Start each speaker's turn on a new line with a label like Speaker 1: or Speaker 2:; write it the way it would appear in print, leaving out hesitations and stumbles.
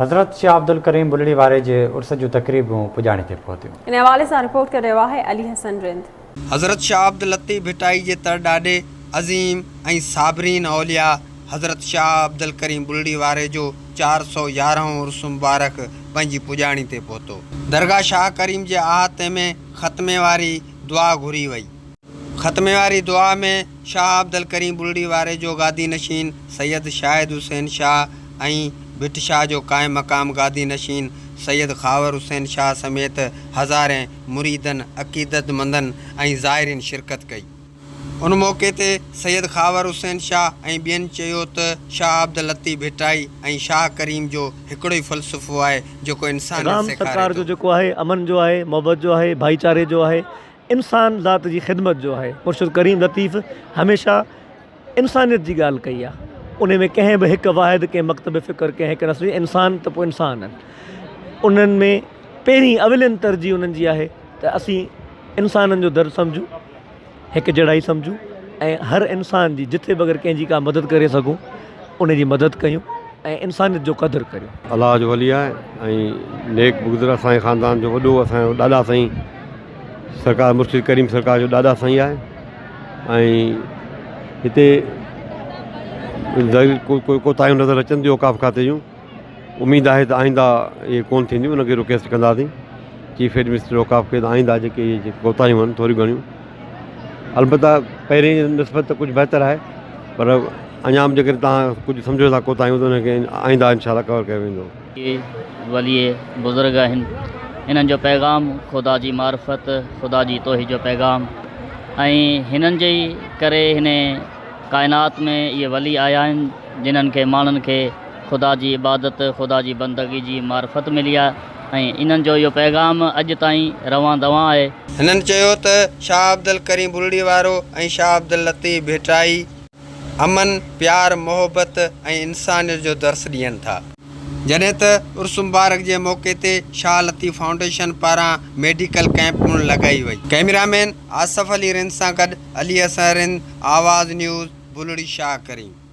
Speaker 1: हज़रत शाह अब्दुल करीम बुलड़ी वारे जे उर्स जूं तक़रीबूं पुॼाणे ते पहुतियूं।
Speaker 2: इन हवाले सां रिपोर्ट करे रहियो आहे अली हसन रिंद।
Speaker 3: हज़रत शाह अब्दुल लतीफ़ भिटाई जे तर ॾाॾे अज़ीम ऐं साबरीन औलिया हज़रत शाह अब्दुल करीम बुलड़ी वारे जो 411 उर्स मुबारक पंहिंजी पुॼाणी ते पहुतो। दरगाह शाह करीम जे अहाते में ख़त्मे वारी दुआ घुरी वई। ख़त्मे वारी दुआ में शाह अब्दुल करीम बुलड़ी वारे जो गादी नशीन सैयद शाहिद हुसैन शाह ऐं भिट शाह जो क़ाइम मक़ाम गादी नशीन सैयद खावर हुसैन शाह समेत हज़ारे मुरीदन अक़ीदतमंदन ऐं ज़ाइरीन शिरकत कई। उन मौक़े ते सैयद खावर हुसैन शाह ऐं ॿियनि चयो त शाह अब्दुल लतीफ़ भिटाई ऐं शाह करीम जो हिकिड़ो ई फ़लसफ़ो आहे जेको इंसान
Speaker 4: सरकार जो जेको आहे अमन जो आहे, मोहब्बत जो आहे, भाईचारे जो आहे, इंसान ज़ात जी ख़िदमत जो आहे। मुर्शिद करीम लतीफ़ हमेशह इंसानियत जी ॻाल्हि कई आहे। उन में कंहिं बि हिकु वाहिद कंहिं मकतब फ़िक्र कंहिं हिकु नस्ल इंसान त पोइ इंसान आहिनि। उन्हनि में पहिरीं अवलियन तरजीह उन्हनि जी आहे त असीं इंसाननि जो दर्द सम्झूं, हिकु जहिड़ा ई सम्झूं ऐं हर इंसान जी जिथे बि अगरि कंहिंजी का मदद करे सघूं उन जी मदद कयूं ऐं इंसानियत जो क़दुरु करियूं।
Speaker 5: अलाह जो वली आहे ऐं नेक बुज़ुर्ग असांजे ख़ानदान जो वॾो असांजो ॾाॾा साईं सरकार मुर्शिद करीम सरकार जो ॾाॾा साईं आहे ऐं हिते कोई कोताहियूं नज़र अचनि थियूं औक़ाफ़ खाते जूं। उमेदु आहे त आईंदा इहे कोन थींदियूं, उनखे रिक्वेस्ट कंदासीं चीफ एडमिनिस्ट्रेटर औक़ाफ़ खे त आईंदा जेके इहे कोताहियूं आहिनि थोरियूं घणियूं, अलबत्ता पहिरीं निस्बत त कुझु बहितर आहे, पर अञा बि जेकॾहिं तव्हां कुझु सम्झो था कोताहियूं त उनखे आईंदा इनशाला कवर कयो वेंदो।
Speaker 6: ये वली बुज़ुर्ग आहिनि, इन्हनि जो पैगाम ख़ुदा जी मार्फत, ख़ुदा जी तौहीद जो पैगाम ऐं हिननि जे करे हिन काइनात में इहे वली आया आहिनि जिन्हनि खे माण्हुनि खे ख़ुदा जी इबादत, ख़ुदा जी बंदगी जी मार्फत मिली आहे ऐं इन्हनि जो इहो पैगाम अॼु ताईं रवां दवां आहे।
Speaker 3: हिननि चयो त शाह अब्दुल करीम बुलड़ी वारो ऐं शाह अब्दुल लतीफ़ भिटाई अमन, प्यार, मोहब्बत ऐं इंसानियत जो दर्स ॾियनि था। जॾहिं त उर्स मुबारक जे मौक़े ते शाह लतीफ़ फाउंडेशन पारां मेडिकल कैंप लॻाई वई। कैमरामैन आसफ़ अली रिंद सां गॾु अली हसन रिंद, आवाज़ न्यूज़, बुलड़ी शाह करीम।